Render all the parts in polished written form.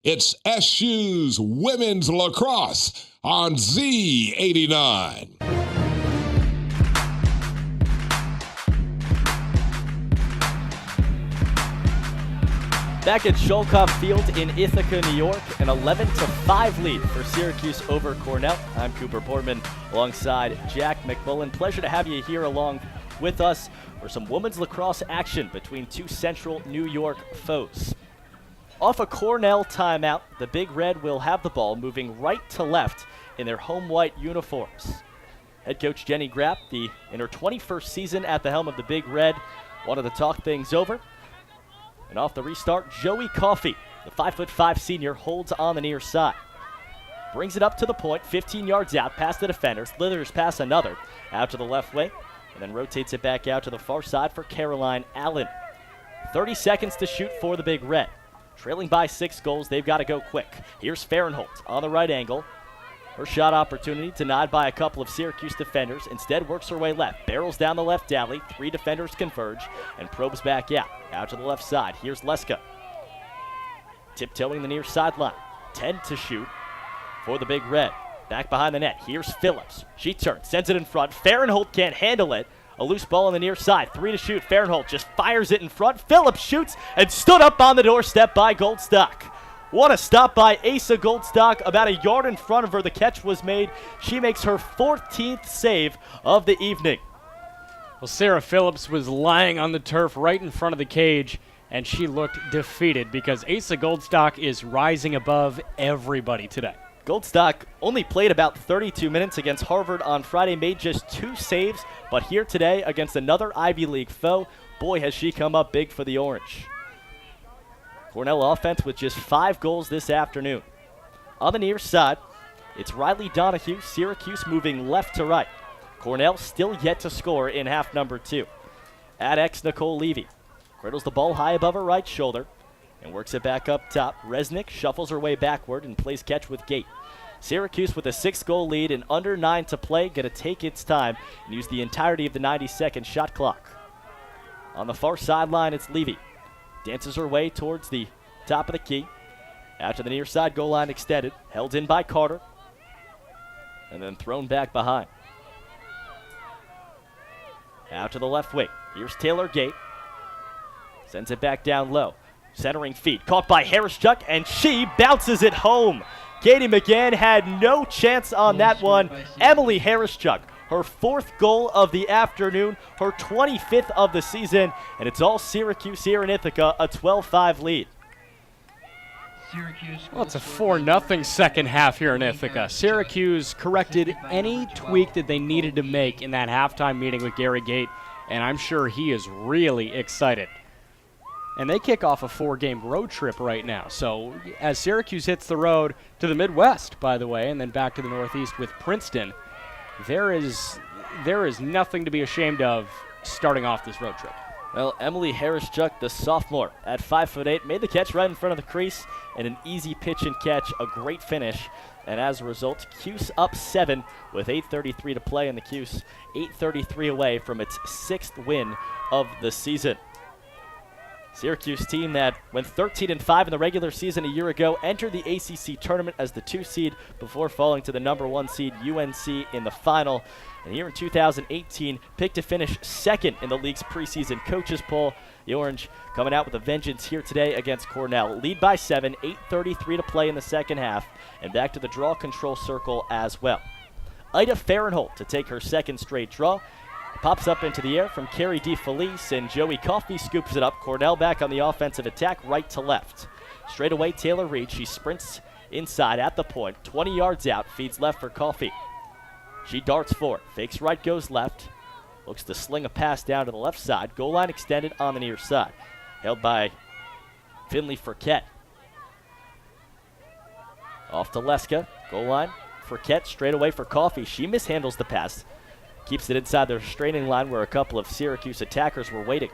It's SU's Women's Lacrosse on Z89. Back at Sholkoff Field in Ithaca, New York, an 11-5 lead for Syracuse over Cornell. I'm Cooper Boardman alongside Jack McMullen. Pleasure to have you here along with us for some women's lacrosse action between two central New York foes. Off a Cornell timeout, the Big Red will have the ball moving right to left in their home white uniforms. Head coach Jenny Grapp, in her 21st season at the helm of the Big Red, wanted to talk things over. And off the restart, Joey Coffey, the 5'5" senior, holds on the near side. Brings it up to the point, 15 yards out, past the defender, slithers past another, out to the left wing, and then rotates it back out to the far side for Caroline Allen. 30 seconds to shoot for the Big Red. Trailing by 6 goals, they've got to go quick. Here's Fahrenholt on the right angle. Her shot opportunity denied by a couple of Syracuse defenders. Instead works her way left, barrels down the left alley. 3 defenders converge and probes back out. Out to the left side, here's Leska. Tiptoeing the near sideline. 10 to shoot for the Big Red. Back behind the net, here's Phillips. She turns, sends it in front. Fahrenholt can't handle it. A loose ball on the near side, 3 to shoot. Fahrenholt just fires it in front. Phillips shoots and stood up on the doorstep by Goldstock. What a stop by Asa Goldstock. About a yard in front of her, the catch was made. She makes her 14th save of the evening. Well, Sarah Phillips was lying on the turf right in front of the cage, and she looked defeated because Asa Goldstock is rising above everybody today. Goldstock only played about 32 minutes against Harvard on Friday, made just 2 saves, but here today against another Ivy League foe, boy has she come up big for the Orange. Cornell offense with just 5 goals this afternoon. On the near side, it's Riley Donahue, Syracuse moving left to right. Cornell still yet to score in half number 2. At X, Nicole Levy cradles the ball high above her right shoulder and works it back up top. Resnick shuffles her way backward and plays catch with Gate. Syracuse with a 6-goal lead and under 9 to play, going to take its time and use the entirety of the 90-second shot clock. On the far sideline, it's Levy. Dances her way towards the top of the key. Out to the near side, goal line extended. Held in by Carter. And then thrown back behind. Out to the left wing. Here's Taylor Gate. Sends it back down low. Centering feed. Caught by Harris-Chuck, and she bounces it home. Katie McGann had no chance on that one. Emily Harris-Chuck, her 4th goal of the afternoon, her 25th of the season, and it's all Syracuse here in Ithaca, a 12-5 lead. Well, it's a 4-0 second half here in Ithaca. Syracuse corrected any tweak that they needed to make in that halftime meeting with Gary Gate, and I'm sure he is really excited. And they kick off a 4-game road trip right now. So as Syracuse hits the road to the Midwest, by the way, and then back to the Northeast with Princeton, there is nothing to be ashamed of starting off this road trip. Well, Emily Harris-Chuck, the sophomore, at 5'8", made the catch right in front of the crease, and an easy pitch and catch, a great finish. And as a result, Cuse up 7 with 8:33 to play, and the Cuse 8:33 away from its 6th win of the season. Syracuse team that went 13-5 in the regular season a year ago entered the ACC tournament as the 2 seed before falling to the number 1 seed UNC in the final. And here in 2018, picked to finish 2nd in the league's preseason coaches poll. The Orange coming out with a vengeance here today against Cornell. Lead by 7, 8:33 to play in the second half, and back to the draw control circle as well. Ida Fahrenholt to take her 2nd straight draw. Pops up into the air from Carrie DeFelice, and Joey Coffey scoops it up. Cornell back on the offensive attack, right to left. Straight away, Taylor Reed. She sprints inside at the point, 20 yards out, feeds left for Coffey. She darts forward, fakes right, goes left. Looks to sling a pass down to the left side. Goal line extended on the near side. Held by Finley Firkett. Off to Leska. Goal line. Firkett straight away for Coffey. She mishandles the pass. Keeps it inside the restraining line where a couple of Syracuse attackers were waiting.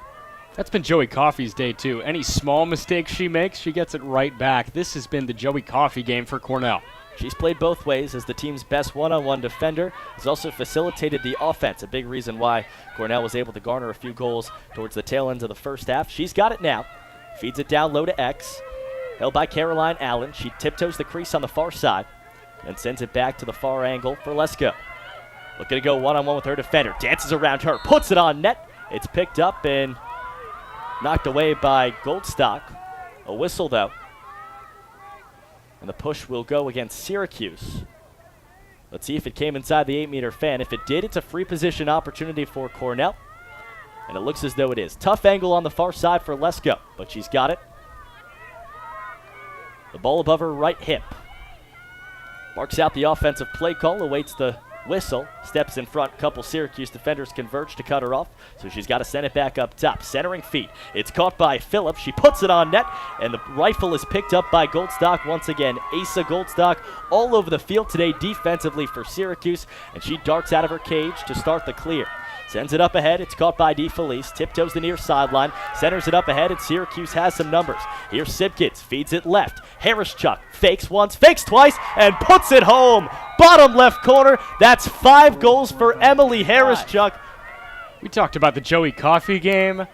That's been Joey Coffey's day, too. Any small mistake she makes, she gets it right back. This has been the Joey Coffey game for Cornell. She's played both ways as the team's best one-on-one defender. Has also facilitated the offense, a big reason why Cornell was able to garner a few goals towards the tail end of the first half. She's got it now. Feeds it down low to X. Held by Caroline Allen. She tiptoes the crease on the far side and sends it back to the far angle for Lesko. Looking to go one-on-one with her defender. Dances around her, puts it on net. It's picked up and knocked away by Goldstock. A whistle, though. And the push will go against Syracuse. Let's see if it came inside the 8-meter fan. If it did, it's a free position opportunity for Cornell. And it looks as though it is. Tough angle on the far side for Lesko, but she's got it. The ball above her right hip. Marks out the offensive play call, awaits the whistle, steps in front. Couple Syracuse defenders converge to cut her off, so she's got to send it back up top. Centering feet. It's caught by Phillips. She puts it on net, and the rifle is picked up by Goldstock once again. Asa Goldstock all over the field today defensively for Syracuse, and she darts out of her cage to start the clear. Sends it up ahead. It's caught by DeFelice. Tiptoes the near sideline. Centers it up ahead, and Syracuse has some numbers. Here's Sipkins. Feeds it left. Harris-Chuck fakes once, fakes twice, and puts it home. Bottom left corner. That's 5 goals for Emily Harris-Chuck. We talked about the Joey Coffey game.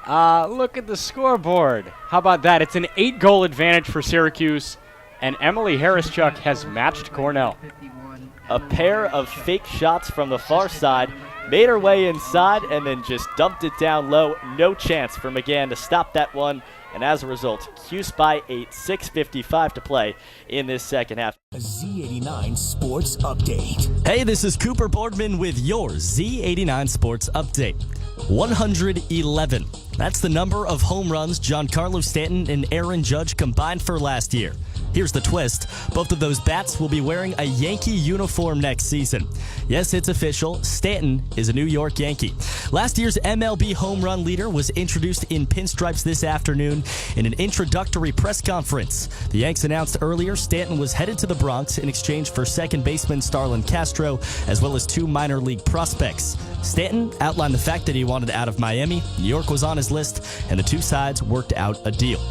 Look at the scoreboard. How about that? It's an 8-goal advantage for Syracuse, and Emily Harris-Chuck has matched Cornell. A pair of fake shots from the far side. Made her way inside and then just dumped it down low. No chance for McGann to stop that one. And as a result, Cuse by 8, 6:55 to play in this second half. A Z89 Sports Update. Hey, this is Cooper Boardman with your Z89 Sports Update. 111. That's the number of home runs Giancarlo Stanton and Aaron Judge combined for last year. Here's the twist. Both of those bats will be wearing a Yankee uniform next season. Yes, it's official. Stanton is a New York Yankee. Last year's MLB home run leader was introduced in pinstripes this afternoon in an introductory press conference. The Yanks announced earlier Stanton was headed to the Bronx in exchange for second baseman Starlin Castro, as well as 2 minor league prospects. Stanton outlined the fact that he wanted out of Miami. New York was on his list, and the two sides worked out a deal.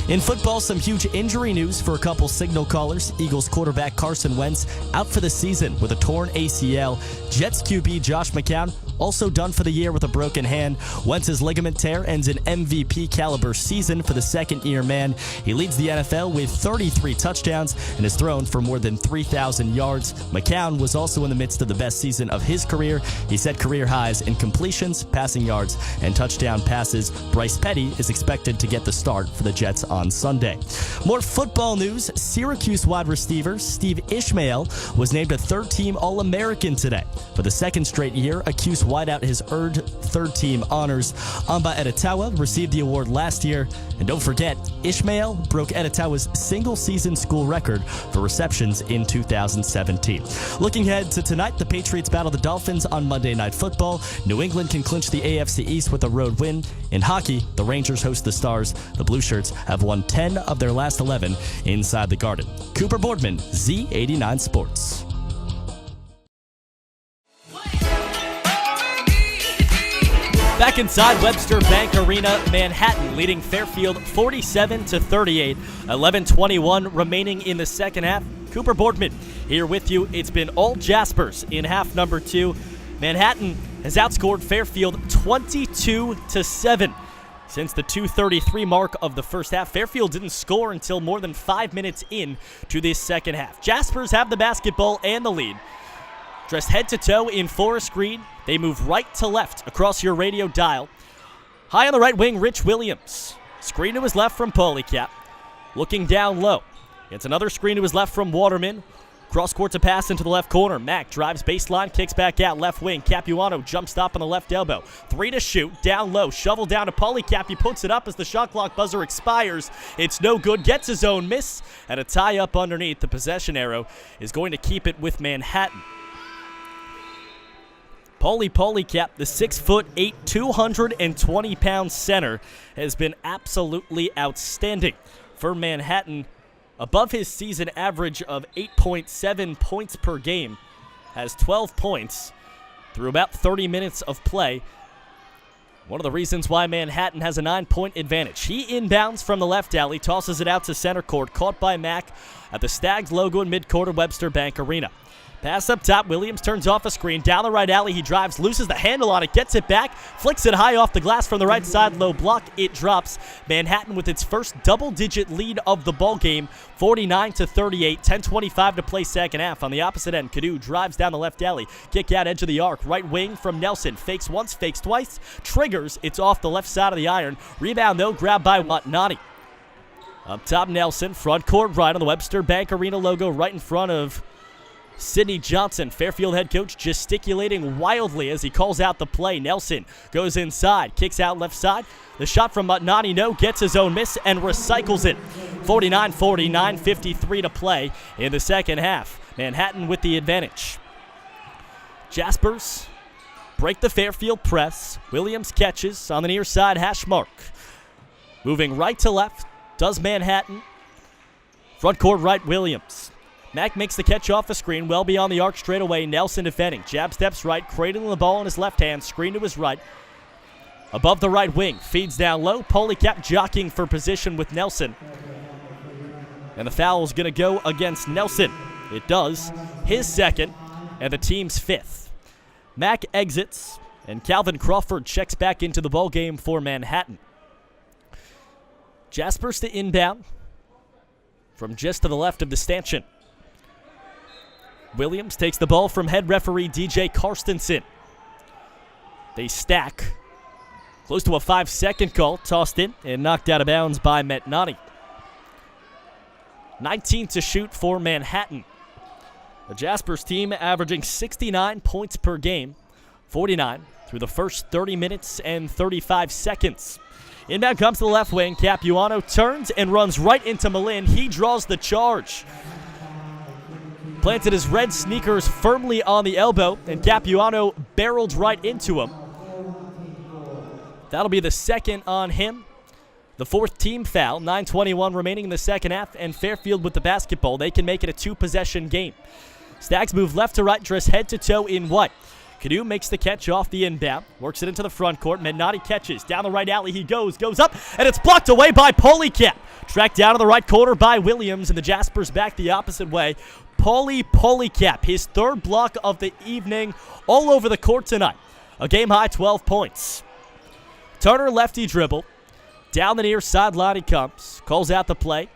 In football, some huge injury news for a couple signal callers. Eagles quarterback Carson Wentz out for the season with a torn ACL. Jets QB Josh McCown also done for the year with a broken hand. Wentz's ligament tear ends an MVP caliber season for the second-year man. He leads the NFL with 33 touchdowns and has thrown for more than 3,000 yards. McCown was also in the midst of the best season of his career. He set career highs in completions, passing yards, and touchdown passes. Bryce Petty is expected to get the start for the Jets on Sunday. More football news. Syracuse wide receiver Steve Ishmael was named a third-team All-American today. For the second straight year, a Cuse wideout has earned third-team honors. Amba Editawa received the award last year. And don't forget, Ishmael broke Editawa's single-season school record for receptions in 2017. Looking ahead to tonight, the Patriots battle the Dolphins on Monday Night Football. New England can clinch the AFC East with a road win. In hockey, the Rangers host the Stars. The Blue Shirts have won 10 of their last 11 inside the Garden. Cooper Boardman, Z89 Sports. Back inside Webster Bank Arena, Manhattan leading Fairfield 47-38. 11:21 remaining in the second half. Cooper Boardman here with you. It's been all Jaspers in half number 2. Manhattan has outscored Fairfield 22-7. Since the 2:33 mark of the first half, Fairfield didn't score until more than 5 minutes in to this second half. Jaspers have the basketball and the lead. Dressed head to toe in forest green, they move right to left across your radio dial. High on the right wing, Rich Williams. Screen to his left from Polycap. Looking down low. It's another screen to his left from Waterman. Cross court to pass into the left corner. Mack drives baseline, kicks back out, left wing. Capuano jump stop on the left elbow. 3 to shoot, down low, shovel down to Polycap. He puts it up as the shot clock buzzer expires. It's no good, gets his own miss, and a tie up underneath. The possession arrow is going to keep it with Manhattan. Polycap, the 6'8", 220-pound center, has been absolutely outstanding for Manhattan. Above his season average of 8.7 points per game, has 12 points through about 30 minutes of play. One of the reasons why Manhattan has a 9-point advantage. He inbounds from the left alley, tosses it out to center court, caught by Mack at the Stags logo in midcourt of Webster Bank Arena. Pass up top. Williams turns off a screen. Down the right alley. He drives, loses the handle on it, gets it back, flicks it high off the glass from the right side. Low block. It drops. Manhattan with its first double-digit lead of the ball game, 49-38. 10:25 to play second half. On the opposite end, Cadu drives down the left alley. Kick out edge of the arc. Right wing from Nelson. Fakes once, fakes twice. Triggers. It's off the left side of the iron. Rebound, though, grabbed by Watnani. Up top, Nelson. Front court right on the Webster Bank Arena logo right in front of Sidney Johnson. Fairfield head coach gesticulating wildly as he calls out the play. Nelson goes inside, kicks out left side. The shot from Watnani, no, gets his own miss and recycles it. 49-49, 53 to play in the second half. Manhattan with the advantage. Jaspers break the Fairfield press. Williams catches on the near side hash mark. Moving right to left does Manhattan. Front court right, Williams. Mack makes the catch off the screen, well beyond the arc straight away. Nelson defending. Jab steps right, cradling the ball in his left hand, screen to his right. Above the right wing, feeds down low. Polycap jockeying for position with Nelson. And the foul is going to go against Nelson. It does. His second, and the team's fifth. Mack exits, and Calvin Crawford checks back into the ball game for Manhattan. Jaspers to inbound from just to the left of the stanchion. Williams takes the ball from head referee DJ Karstensen. They stack. Close to a 5-second call. Tossed in and knocked out of bounds by Metnani. 19 to shoot for Manhattan. The Jaspers team averaging 69 points per game. 49 through the first 30 minutes and 35 seconds. Inbound comes to the left wing. Capuano turns and runs right into Malin. He draws the charge. Planted his red sneakers firmly on the elbow, and Capuano barreled right into him. That'll be the second on him. The fourth team foul. 9:21 remaining in the second half, and Fairfield with the basketball. They can make it a two-possession game. Stags move left to right, dress head to toe in white. Cadu makes the catch off the inbound, works it into the front court. Mednati catches. Down the right alley he goes up, and it's blocked away by Polycap. Tracked down to the right corner by Williams, and the Jaspers back the opposite way. Polycap, his third block of the evening, all over the court tonight. A game-high 12 points. Turner lefty dribble. Down the near sideline he comes. Calls out the play.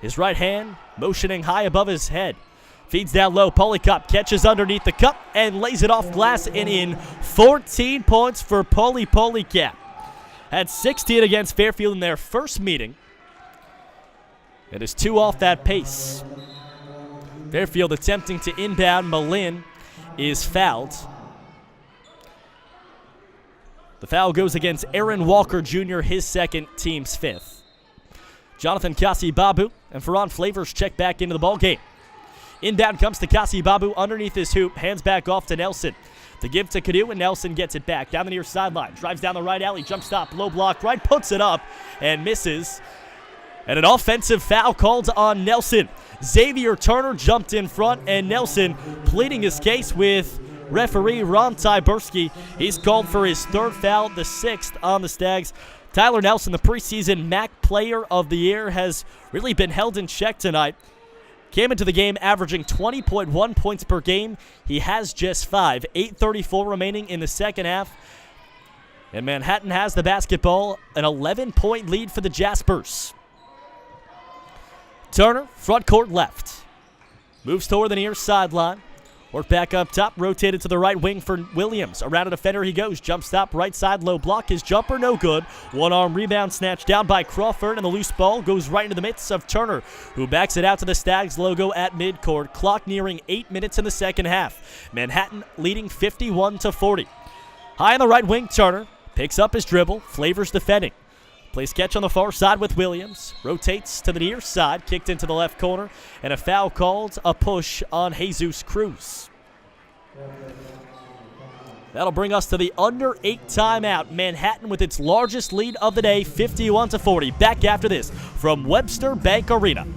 His right hand motioning high above his head. Feeds down low. Polycap catches underneath the cup and lays it off glass and in. 14 points for Polycap. Had 16 against Fairfield in their first meeting. It is 2 off that pace. Fairfield attempting to inbound. Malin is fouled. The foul goes against Aaron Walker Jr., his second, team's fifth. Jonathan Kasi-Babu and Ferran Flavors check back into the ballgame. Inbound comes to Kasi-Babu underneath his hoop, hands back off to Nelson. The give to Cadu, and Nelson gets it back. Down the near sideline, drives down the right alley, jump stop, low block, right, puts it up, and misses. And an offensive foul called on Nelson. Xavier Turner jumped in front, and Nelson pleading his case with referee Ron Tyberski. He's called for his third foul, the sixth on the Stags. Tyler Nelson, the preseason MAC Player of the Year, has really been held in check tonight. Came into the game averaging 20.1 points per game. He has just 5. 8:34 remaining in the second half. And Manhattan has the basketball, an 11-point lead for the Jaspers. Turner, front court left. Moves toward the near sideline. Work back up top, rotated to the right wing for Williams. Around a defender he goes. Jump stop, right side, low block. His jumper, no good. One-arm rebound snatched down by Crawford, and the loose ball goes right into the midst of Turner, who backs it out to the Stags logo at midcourt. Clock nearing 8 minutes in the second half. Manhattan leading 51-40. High on the right wing, Turner picks up his dribble. Flavors defending. Plays catch on the far side with Williams. Rotates to the near side. Kicked into the left corner. And a foul called. A push on Jesus Cruz. That'll bring us to the under 8 timeout. Manhattan with its largest lead of the day, 51-40. Back after this from Webster Bank Arena.